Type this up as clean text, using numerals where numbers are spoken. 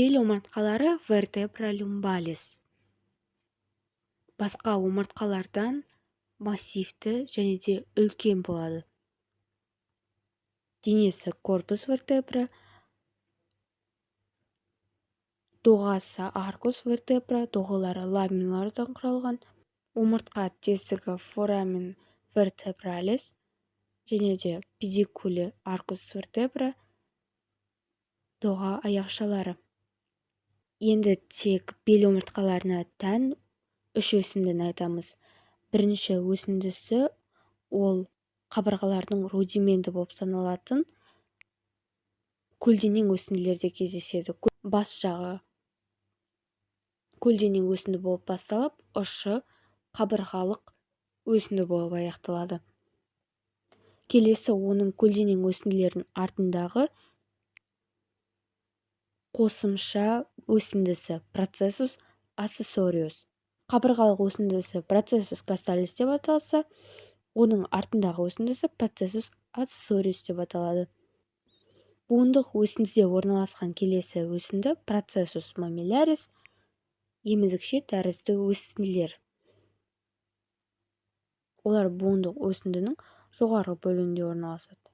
Бел омыртқалары вертебра lumbalis. Басқа омыртқалардан массивті және де үлкен болады. Денесі корпус вертебра, доғасы аркус вертебра, доғалары ламиналардан құралған. Омыртқа тесігі форамен вертебралис және де педикулі аркус вертебра, доға аяқшалары. Енді тек бел омыртқаларына тән үш өсіндіні айтамыз. Бірінші өсіндісі ол қабырғалардың рудименті болып саналатын көлденең өсінділерде кездеседі. Бас жағы көлденең өсінді болып басталып, ұшы қабырғалық өсінді болып аяқталады. Келесі оның көлденең өсінділердің артындағы қосымша өсіндісі процессус аксессориус. Қабырғалық өсіндісі процессус гасталис деп аталса, оның артындағы өсіндісі процессус аксессориус деп аталады. Буындық өсіндіде орналасқан келесі өсінді процессус мамиллярис, емізікше тәрізді өсінділер. Олар буындық өсіндінің жоғарғы бөлігінде орналасады.